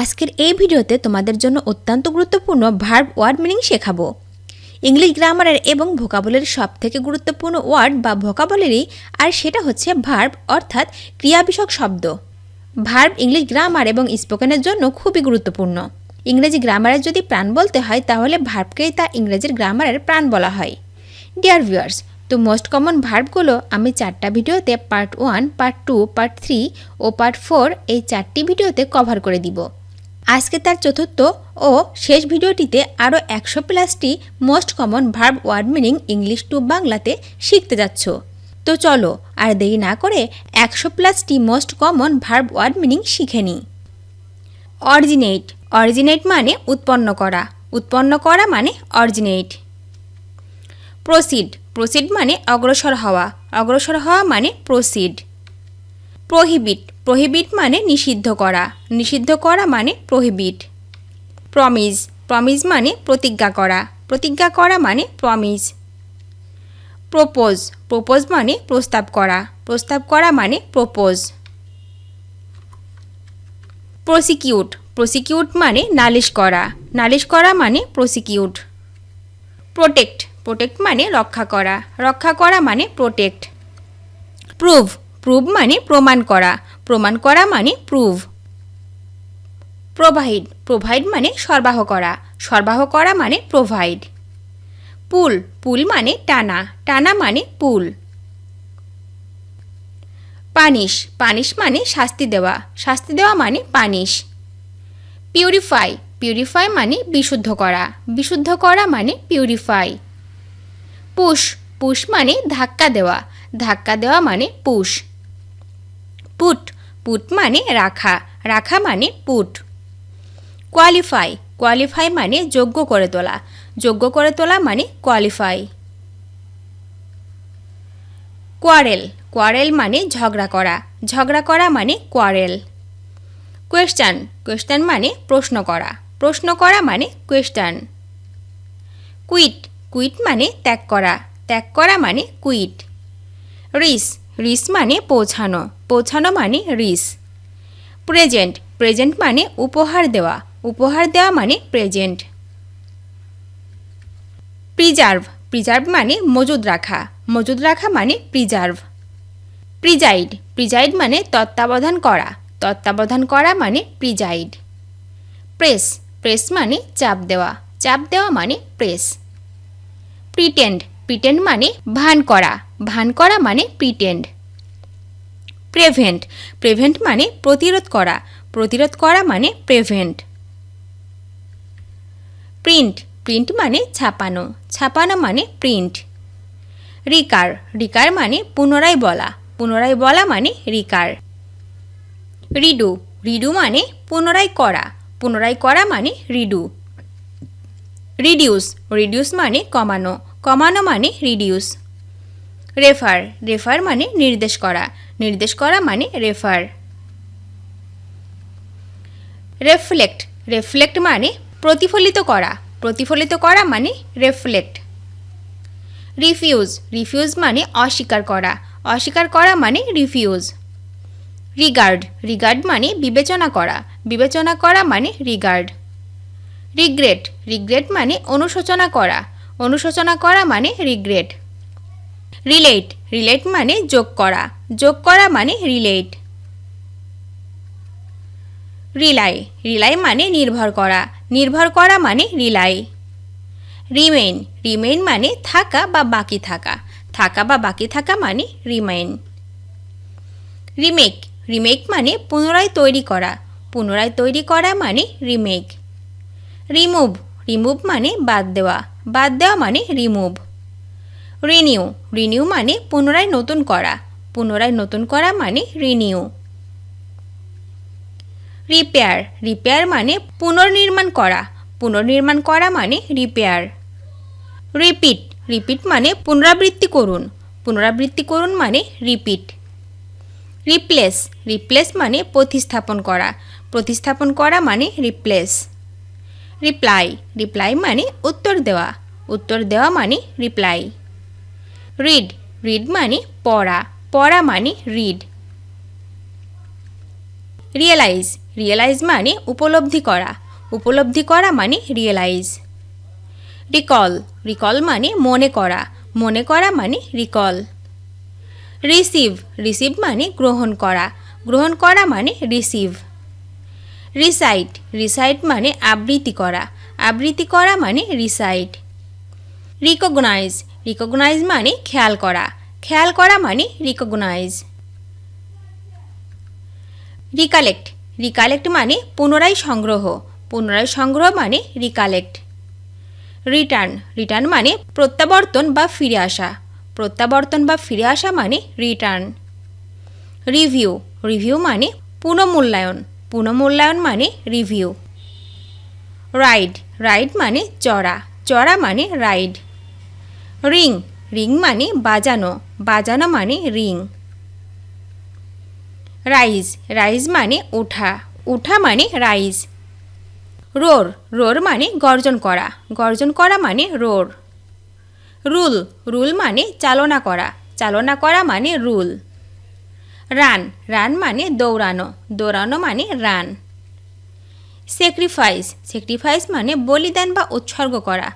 আজকের এই ভিডিওতে তোমাদের জন্য অত্যন্ত গুরুত্বপূর্ণ ভার্ব ওয়ার্ড মিনিং শেখাবো। ইংলিশ গ্রামারের এবং ভোকাবুলারির সবথেকে গুরুত্বপূর্ণ ওয়ার্ড বা ভোকাবুলারি, আর সেটা হচ্ছে ভার্ব অর্থাৎ ক্রিয়াবিষয়ক শব্দ। ভার্ব ইংলিশ গ্রামার এবং স্পোকেনের জন্য খুবই গুরুত্বপূর্ণ। ইংরেজি গ্রামারের যদি প্রাণ বলতে হয় তাহলে ভার্বকেই তা ইংরেজির গ্রামারের প্রাণ বলা হয়। ডিয়ার ভিউয়ার্স, তো মোস্ট কমন ভার্বগুলো আমি 4টা ভিডিওতে পার্ট 1, পার্ট 2, পার্ট 3 ও পার্ট 4 এই 4টি ভিডিওতে কভার করে দিব। আজকে তার চতুর্থ ও শেষ ভিডিওটিতে আরও 100+টি most common verb word meaning English to বাংলাতে শিখতে যাচ্ছ। তো চলো আর দেরি না করে 100+টি most common verb word meaning শিখে নিই। অরিজিনেট, অরিজিনেট মানে উৎপন্ন করা, উৎপন্ন করা মানে অরিজিনেট। প্রসিড, প্রসিড মানে অগ্রসর হওয়া, অগ্রসর হওয়া মানে প্রসিড। প্রহিবিট, প্রহিবিট মানে নিষিদ্ধ করা, নিষিদ্ধ করা মানে প্রহিবিট। প্রমিস, প্রমিস মানে প্রতিজ্ঞা করা, প্রতিজ্ঞা করা মানে প্রমিস। প্রপোজ, প্রপোজ মানে প্রস্তাব করা, প্রস্তাব করা মানে প্রপোজ। প্রসিকিউট, প্রসিকিউট মানে নালিশ করা, নালিশ করা মানে প্রসিকিউট। প্রোটেক্ট, প্রোটেক্ট মানে রক্ষা করা, রক্ষা করা মানে প্রোটেক্ট। প্রুভ, প্রুভ মানে প্রমাণ করা, প্রমাণ করা মানে প্রুভ। প্রোভাইড, প্রোভাইড মানে সরবরাহ করা, সরবরাহ করা মানে প্রোভাইড। পুল, পুল মানে টানা, টানা মানে পুল। পানিশ, পানিশ মানে শাস্তি দেওয়া, শাস্তি দেওয়া মানে পানিশ। পিউরিফাই, পিউরিফাই মানে বিশুদ্ধ করা, বিশুদ্ধ করা মানে পিউরিফাই। পুশ, পুশ মানে ধাক্কা দেওয়া, ধাক্কা দেওয়া মানে পুশ। পুট, পুট মানে রাখা, রাখা মানে পুট। কোয়ালিফাই, কোয়ালিফাই মানে যোগ্য করে তোলা, যোগ্য করে তোলা মানে কোয়ালিফাই। কোয়ারেল, কোয়ারেল মানে ঝগড়া করা, ঝগড়া করা মানে কোয়ারেল। কোয়েশ্চান, কোয়েশ্চান মানে প্রশ্ন করা, প্রশ্ন করা মানে কোয়েশ্চান। কুইট, কুইট মানে ত্যাগ করা, ত্যাগ করা মানে কুইট। রিস, রিস মানে পৌঁছানো, পৌঁছানো মানে রিস। প্রেজেন্ট, প্রেজেন্ট মানে উপহার দেওয়া, উপহার দেওয়া মানে প্রেজেন্ট। প্রিজার্ভ, প্রিজার্ভ মানে মজুদ রাখা, মজুদ রাখা মানে প্রিজার্ভ। প্রিজাইড, প্রিজাইড মানে তত্ত্বাবধান করা, তত্ত্বাবধান করা মানে প্রিজাইড। প্রেস, প্রেস মানে চাপ দেওয়া, চাপ দেওয়া মানে প্রেস। প্রিটেন্ড, প্রিটেন্ড মানে ভান করা, ভান করা মানে প্রিটেন্ড। প্রেভেন্ট, প্রেভেন্ট মানে প্রতিরোধ করা, প্রতিরোধ করা মানে প্রেভেন্ট। প্রিন্ট, প্রিন্ট মানে ছাপানো, ছাপানো মানে প্রিন্ট। রিকার, রিকার মানে পুনরায় বলা, পুনরায় বলা মানে রিকার। রিডু, রিডু মানে পুনরায় করা, পুনরায় করা মানে রিডু। রিডিউস, রিডিউস মানে কমানো, কমানো মানে রিডিউস। রেফার, রেফার মানে নির্দেশ করা, নির্দেশ করা মানে রেফার। রেফ্লেক্ট, রেফ্লেক্ট মানে প্রতিফলিত করা, প্রতিফলিত করা মানে রেফ্লেক্ট। রিফিউজ, রিফিউজ মানে অস্বীকার করা, অস্বীকার করা মানে রিফিউজ। রিগার্ড, রিগার্ড মানে বিবেচনা করা, বিবেচনা করা মানে রিগার্ড। রিগ্রেট, রিগ্রেট মানে অনুশোচনা করা, অনুশোচনা করা মানে রিগ্রেট। রিলেট, রিলেট মানে যোগ করা, যোগ করা মানে রিলেট। রিলাই, রিলাই মানে নির্ভর করা, নির্ভর করা মানে রিলাই। রিমেইন, রিমেইন মানে থাকা বা বাকি থাকা, থাকা বা বাকি থাকা মানে রিমেইন। রিমেক, রিমেক মানে পুনরায় তৈরি করা, পুনরায় তৈরি করা মানে রিমেক। রিমুভ, রিমুভ মানে বাদ দেওয়া, বাদ দেওয়া মানে রিমুভ। রিনিউ, রিনিউ মানে পুনরায় নতুন করা, পুনরায় নতুন করা মানে রিনিউ। রিপেয়ার, রিপেয়ার মানে পুনর্নির্মাণ করা, পুনর্নির্মাণ করা মানে রিপেয়ার। রিপিট, রিপিট মানে পুনরাবৃত্তি করুন, পুনরাবৃত্তি করুন মানে রিপিট। রিপ্লেস, রিপ্লেস মানে প্রতিস্থাপন করা, প্রতিস্থাপন করা মানে রিপ্লেস। রিপ্লাই, রিপ্লাই মানে উত্তর দেওয়া, উত্তর দেওয়া মানে রিপ্লাই। রিড, রিড মানে পড়া, পড়া মানে রিড। রিয়েলাইজ রিয়েলাইজ মানে উপলব্ধি করা, উপলব্ধি করা মানে রিয়েলাইজ। রিকল রিকল মানে মনে করা, মনে করা মানে রিকল। রিসিভ রিসিভ মানে গ্রহণ করা, গ্রহণ করা মানে রিসিভ। রিসাইট রিসাইট মানে আবৃত্তি করা, আবৃত্তি করা মানে রিসাইট। রিকগনাইজ রিকগনাইজ মানে খেয়াল করা, খেয়াল করা মানে রিকগনাইজ। রিকালেক্ট রিকালেক্ট মানে পুনরায় সংগ্রহ, পুনরায় সংগ্রহ মানে রিকালেক্ট। রিটার্ন রিটার্ন মানে প্রত্যাবর্তন বা ফিরে আসা, প্রত্যাবর্তন বা ফিরে আসা মানে রিটার্ন। রিভিউ রিভিউ মানে পুনঃমূল্যায়ন, পুনঃমূল্যায়ন মানে রিভিউ। রাইড রাইড মানে চড়া, চড়া মানে রাইড। রিং রিং মানে বাজানো, বাজানো মানে রিং। রাইজ রাইজ মানে ওঠা, ওঠা মানে রাইজ। রোর রোর মানে গর্জন করা, গর্জন করা মানে রোর। রুল রুল মানে চালনা করা, চালনা করা মানে রুল। রান রান মানে দৌড়ানো, দৌড়ানো মানে রান। স্যাক্রিফাইস স্যাক্রিফাইস মানে বলিদান বা উৎসর্গ করা,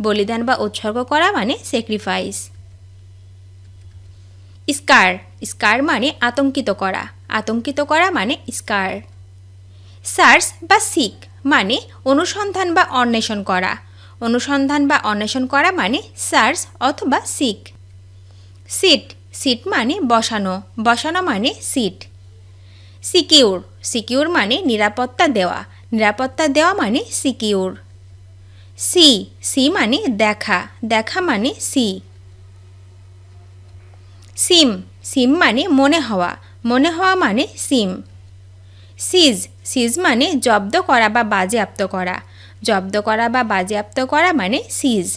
বলিদান বা উৎসর্গ করা মানে স্যাক্রিফাইস। স্কার স্কার মানে আতঙ্কিত করা, আতঙ্কিত করা মানে স্কার। সার্চ বা সিক মানে অনুসন্ধান বা অন্বেষণ করা, অনুসন্ধান বা অন্বেষণ করা মানে সার্চ অথবা সিক। সিট সিট মানে বসানো, বসানো মানে সিট। সিকিউর সিকিউর মানে নিরাপত্তা দেওয়া, নিরাপত্তা দেওয়া মানে সিকিউর। সি সি মানে দেখা, দেখা মানে সি। সিম সিম মানে মনে হওয়া, মনে হওয়া মানে সিম। সিজ সিজ মানে জব্দ করা বা বাজেয়াপ্ত করা, জব্দ করা বা বাজেয়াপ্ত করা মানে সিজ।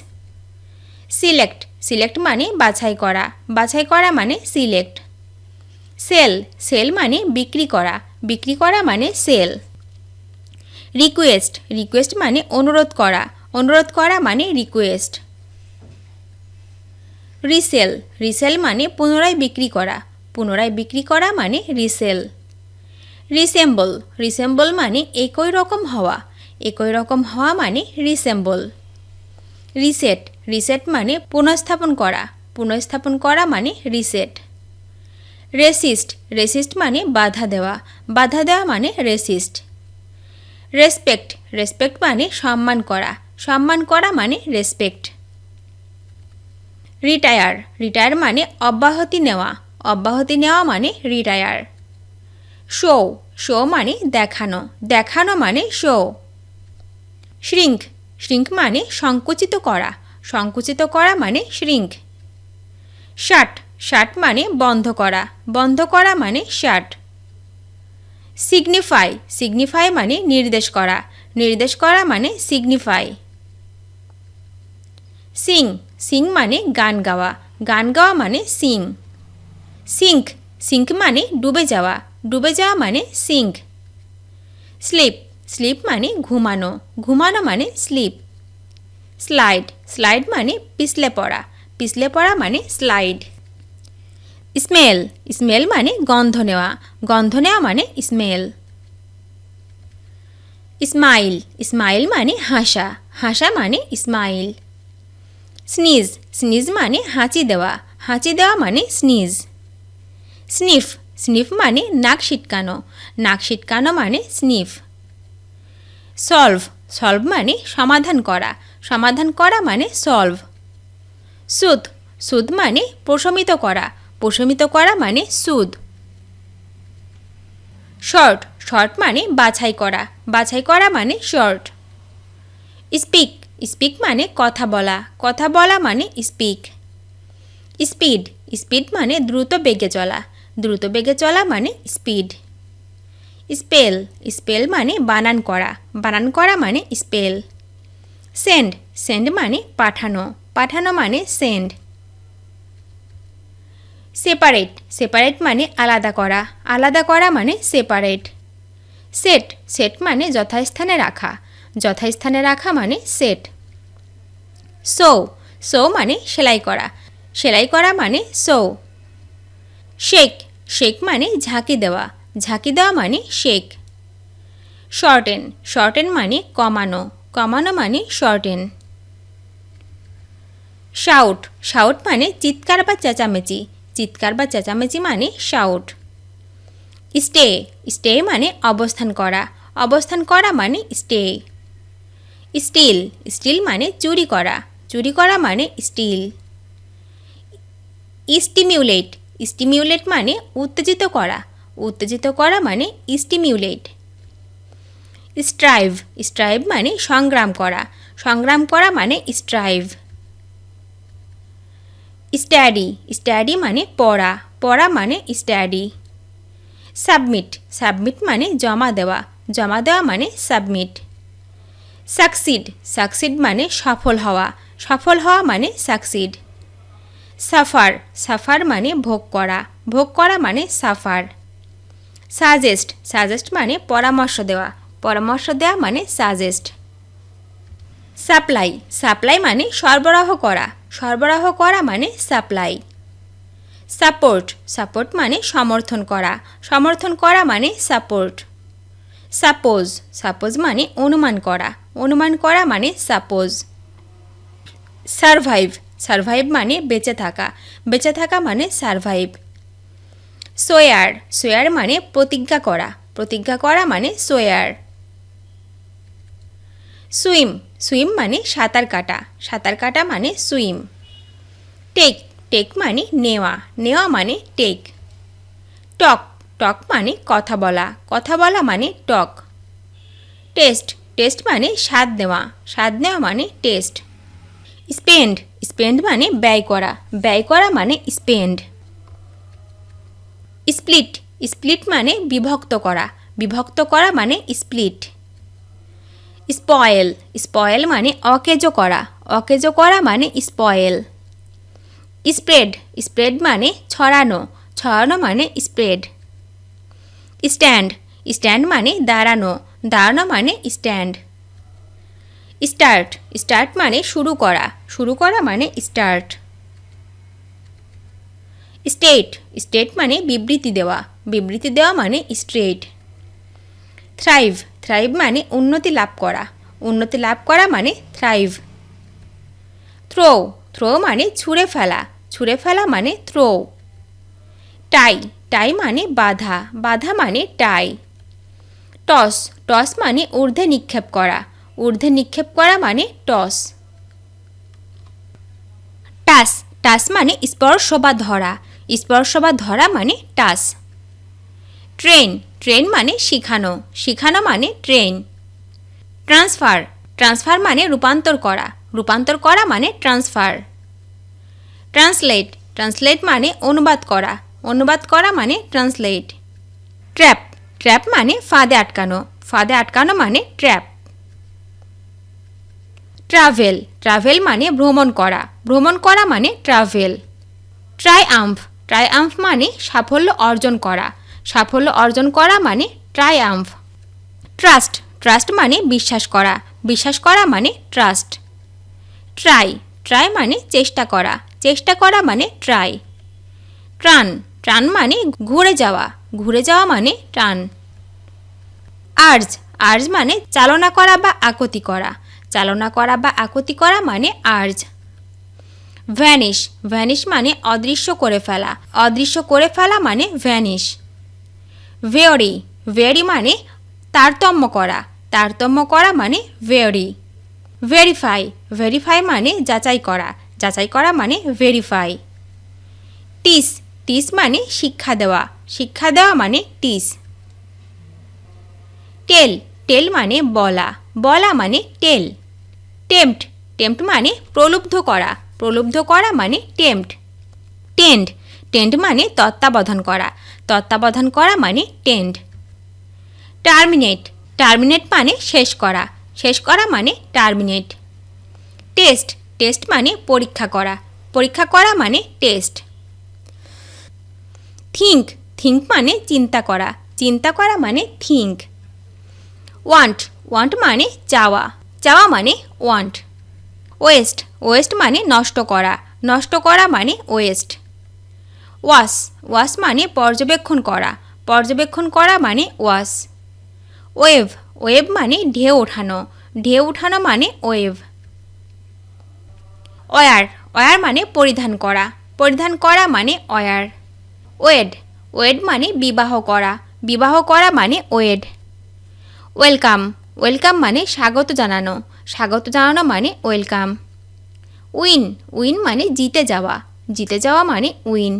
সিলেক্ট সিলেক্ট মানে বাছাই করা, বাছাই করা মানে সিলেক্ট। সেল সেল মানে বিক্রি করা, বিক্রি করা মানে সেল। রিকোয়েস্ট রিকোয়েস্ট মানে অনুরোধ করা, অনুরোধ করা মানে রিকোয়েস্ট। রিসেল রিসেল মানে পুনরায় বিক্রি করা, পুনরায় বিক্রি করা মানে রিসেল। রিসেম্বল রিসেম্বল মানে একই রকম হওয়া, একই রকম হওয়া মানে রিসেম্বল। রিসেট রিসেট মানে পুনঃস্থাপন করা, পুনঃস্থাপন করা মানে রিসেট। রেসিস্ট রেসিস্ট মানে বাধা দেওয়া, বাধা দেওয়া মানে রেসিস্ট। রেসপেক্ট রেসপেক্ট মানে সম্মান করা, সম্মান করা মানে রেসপেক্ট। রিটায়ার রিটায়ার মানে অব্যাহতি নেওয়া, অব্যাহতি নেওয়া মানে রিটায়ার। শো শো মানে দেখানো, দেখানো মানে শো। শ্রিঙ্ক শ্রিঙ্ক মানে সংকুচিত করা, সংকুচিত করা মানে শ্রিঙ্ক। শাট শাট মানে বন্ধ করা, বন্ধ করা মানে শাট। সিগনিফাই সিগনিফাই মানে নির্দেশ করা, নির্দেশ করা মানে সিগনিফাই। সিং সিং মানে গান গাওয়া, গান গাওয়া মানে সিং। সিঙ্ক সিঙ্ক মানে ডুবে যাওয়া, ডুবে যাওয়া মানে সিঙ্ক। স্লিপ স্লিপ মানে ঘুমানো, ঘুমানো মানে স্লিপ। স্লাইড স্লাইড মানে পিছলে পড়া, পিছলে পড়া মানে স্লাইড। স্মেল স্মেল মানে গন্ধ নেওয়া, গন্ধ নেওয়া মানে স্মেল। স্মাইল স্মাইল মানে হাসা, হাসা মানে স্মাইল। স্নিজ স্নিজ মানে হাঁচি দেওয়া, হাঁচি দেওয়া মানে স্নিজ। স্নিফ স্নিফ মানে নাক সিটকানো, নাক সিটকানো মানে স্নিফ। সলভ সলভ মানে সমাধান করা, সমাধান করা মানে সলভ। সুদ সুদ মানে প্রশমিত করা, প্রশমিত করা মানে সুদ। শর্ট শর্ট মানে বাছাই করা, বাছাই করা মানে শর্ট। স্পিক স্পিক মানে কথা বলা, কথা বলা মানে স্পিক। স্পিড স্পিড মানে দ্রুত বেগে চলা, দ্রুত বেগে চলা মানে স্পিড। স্পেল স্পেল মানে বানান করা, বানান করা মানে স্পেল। সেন্ড সেন্ড মানে পাঠানো, পাঠানো মানে সেন্ড। সেপারেট সেপারেট মানে আলাদা করা, আলাদা করা মানে সেপারেট। সেট সেট মানে যথাস্থানে রাখা, যথাস্থানে রাখা মানে সেট। সো সো মানে সেলাই করা, সেলাই করা মানে সো। শেক শেক মানে ঝাঁকি দেওয়া, ঝাঁকি দেওয়া মানে শেক। শর্টেন, শর্টেন মানে কমানো, কমানো মানে শর্টেন। শাউট, শাউট মানে চিৎকার বা চেঁচামেচি, চিৎকার বা চেঁচামেচি মানে শাউট। স্টে, স্টে মানে অবস্থান করা, অবস্থান করা মানে স্টে। স্টিল, স্টিল মানে চুরি করা, চুরি করা মানে স্টিল। স্টিমিউলেট, স্টিমিউলেট মানে উত্তেজিত করা, উত্তেজিত করা মানে স্টিমিউলেট। স্ট্রাইভ, স্ট্রাইভ মানে সংগ্রাম করা, সংগ্রাম করা মানে স্ট্রাইভ। স্টাডি, স্টাডি মানে পড়া, পড়া মানে স্টাডি। সাবমিট, সাবমিট মানে জমা দেওয়া, জমা দেওয়া মানে সাবমিট। সাকসিড, সাকসিড মানে সফল হওয়া, সফল হওয়া মানে সাকসিড। সাফার, সাফার মানে ভোগ করা, ভোগ করা মানে সাফার। সাজেস্ট, সাজেস্ট মানে পরামর্শ দেওয়া, পরামর্শ দেওয়া মানে সাজেস্ট। সাপ্লাই, সাপ্লাই মানে সরবরাহ করা, সরবরাহ করা মানে সাপ্লাই। সাপোর্ট, সাপোর্ট মানে সমর্থন করা, সমর্থন করা মানে সাপোর্ট। সাপোজ, সাপোজ মানে অনুমান করা, অনুমান করা মানে সাপোজ। সারভাইভ, সারভাইভ মানে বেঁচে থাকা, বেঁচে থাকা মানে সারভাইভ। সোয়ার, সোয়ার মানে প্রতিজ্ঞা করা, প্রতিজ্ঞা করা মানে সোয়ার। সুইম, সুইম মানে সাঁতার কাটা, সাঁতার কাটা মানে সুইম। টেক, টেক মানে নেওয়া, নেওয়া মানে টেক। টক, টক মানে কথা বলা, কথা বলা মানে টক। টেস্ট, টেস্ট মানে স্বাদ নেওয়া, স্বাদ নেওয়া মানে টেস্ট। স্পেন্ড, স্পেন্ড মানে ব্যয় করা, ব্যয় করা মানে স্পেন্ড। স্প্লিট, স্প্লিট মানে বিভক্ত করা, বিভক্ত করা মানে স্প্লিট। স্পয়েল, স্পয়েল মানে অকেজো করা, অকেজো করা মানে স্পয়েল। স্প্রেড, স্প্রেড মানে ছড়ানো, ছড়ানো মানে স্প্রেড। স্ট্যান্ড, স্ট্যান্ড মানে দাঁড়ানো, দাঁড়ানো মানে স্ট্যান্ড। স্টার্ট, স্টার্ট মানে শুরু করা, শুরু করা মানে স্টার্ট। স্টেট, স্টেট মানে বিবৃতি দেওয়া, বিবৃতি দেওয়া মানে স্টেট। থ্রাইভ, থ্রাইভ মানে উন্নতি লাভ করা, উন্নতি লাভ করা মানে থ্রাইভ। থ্রো, থ্রো মানে ছুঁড়ে ফেলা, ছুঁড়ে ফেলা মানে থ্রো। টাই, টাই মানে বাধা, বাধা মানে টাই। টস, টস মানে ঊর্ধ্বে নিক্ষেপ করা, ঊর্ধ্বে নিক্ষেপ করা মানে টস। টাস, টাস মানে স্পর্শ বা ধরা, স্পর্শ বা ধরা মানে টাস। ট্রেন, ট্রেন মানে শিখানো, শিখানো মানে ট্রেন। ট্রান্সফার, ট্রান্সফার মানে রূপান্তর করা, রূপান্তর করা মানে ট্রান্সফার। ট্রান্সলেট, ট্রান্সলেট মানে অনুবাদ করা, অনুবাদ করা মানে ট্রান্সলেট। ট্র্যাপ, ট্র্যাপ মানে ফাঁদে আটকানো, ফাঁদে আটকানো মানে ট্র্যাপ। ট্রাভেল, ট্রাভেল মানে ভ্রমণ করা, ভ্রমণ করা মানে ট্রাভেল। ট্রাইআম্ফ, ট্রাইআম্ফ মানে সাফল্য অর্জন করা, সাফল্য অর্জন করা মানে ট্রাইআম্ফ। ট্রাস্ট, ট্রাস্ট মানে বিশ্বাস করা, বিশ্বাস করা মানে ট্রাস্ট। ট্রাই, ট্রাই মানে চেষ্টা করা, চেষ্টা করা মানে ট্রাই। ট্রান, ট্রান মানে ঘুরে যাওয়া, ঘুরে যাওয়া মানে ট্রান। আর্জ, আর্জ মানে চালনা করা বা আকুতি করা, চালনা করা বা আকুতি করা মানে আর্জ। ভ্যানিশ, ভ্যানিশ মানে অদৃশ্য করে ফেলা, অদৃশ্য করে ফেলা মানে ভ্যানিশ। ভেরি, ভেরি মানে তারতম্য করা, তারতম্য করা মানে ভেরি। ভেরিফাই, ভেরিফাই মানে যাচাই করা, যাচাই করা মানে ভেরিফাই। টিস, টিস মানে শিক্ষা দেওয়া, শিক্ষা দেওয়া মানে টিস। টেল, টেল মানে বলা, বলা মানে টেল। টেম্পট, টেম্পট মানে প্রলুব্ধ করা, প্রলুব্ধ করা মানে টেম্পট। টেন্ড, টেন্ড মানে তত্ত্বাবধান করা, তত্ত্বাবধান করা মানে টেন্ড। টার্মিনেট, টার্মিনেট মানে শেষ করা, শেষ করা মানে টার্মিনেট। টেস্ট, টেস্ট মানে পরীক্ষা করা, পরীক্ষা করা মানে টেস্ট। থিঙ্ক, থিঙ্ক মানে চিন্তা করা, চিন্তা করা মানে থিঙ্ক। ওয়ান্ট, ওয়ান্ট মানে চাওয়া, চাওয়া মানে ওয়ান্ট। ওয়েস্ট, ওয়েস্ট মানে নষ্ট করা, নষ্ট করা মানে ওয়েস্ট। ওয়াশ, ওয়াশ মানে পর্যবেক্ষণ করা, পর্যবেক্ষণ করা মানে ওয়াচ। ওয়েভ, ওয়েভ মানে ঢেউ ওঠানো, ঢেউ ওঠানো মানে ওয়েভ। ওয়ার, ওয়ার মানে পরিধান করা, পরিধান করা মানে ওয়ার। ওয়েড, ওয়েড মানে বিবাহ করা, বিবাহ করা মানে ওয়েড। ওয়েলকাম, ওয়েলকাম মানে স্বাগত জানানো, স্বাগত জানানো মানে ওয়েলকাম। উইন, উইন মানে জিতে যাওয়া, জিতে যাওয়া মানে উইন।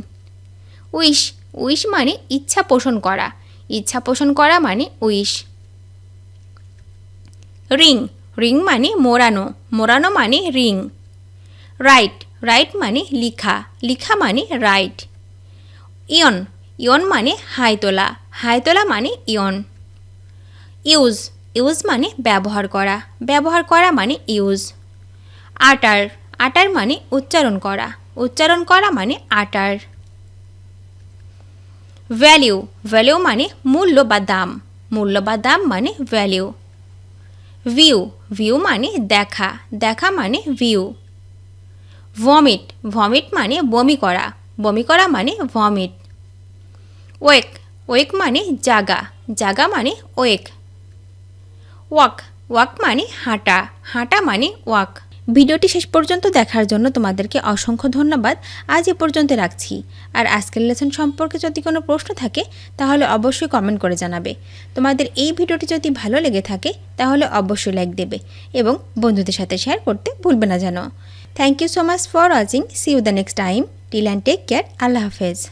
উইশ, উইশ মানে ইচ্ছা পোষণ করা, ইচ্ছা পোষণ করা মানে উইশ। রিং, রিং মানে মোড়ানো, মোড়ানো মানে রিং। রাইট, রাইট মানে লিখা, লিখা মানে রাইট। ইয়ন, ইয়ন মানে হাই তোলা, হাই তোলা মানে ইয়ন। ইউজ, ইউজ মানে ব্যবহার করা, ব্যবহার করা মানে ইউজ। আটার, আটার মানে উচ্চারণ করা, উচ্চারণ করা মানে আটার। ভ্যালিউ, ভ্যালিউ মানে মূল্য বা দাম, মূল্য বা দাম মানে ভ্যালিউ। ভিউ, ভিউ মানে দেখা, দেখা মানে ভিউ। ভমিট, ভমিট মানে বমি করা, বমি করা মানে ভমিট। ওয়েক, ওয়েক মানে জাগা, জাগা মানে ওয়েক। ওয়াক, ওয়াক মানে হাঁটা, হাঁটা মানে ওয়াক। ভিডিওটি শেষ পর্যন্ত দেখার জন্য তোমাদেরকে অসংখ্য ধন্যবাদ। আজ এ পর্যন্ত রাখছি। আর আজকের লেসন সম্পর্কে যদি কোনো প্রশ্ন থাকে তাহলে অবশ্যই কমেন্ট করে জানাবে। তোমাদের এই ভিডিওটি যদি ভালো লেগে থাকে তাহলে অবশ্যই লাইক দেবে এবং বন্ধুদের সাথে শেয়ার করতে ভুলবে না যেন। Thank you so much for watching. See you the next time. Till and take care. আল্লাহ হাফেজ।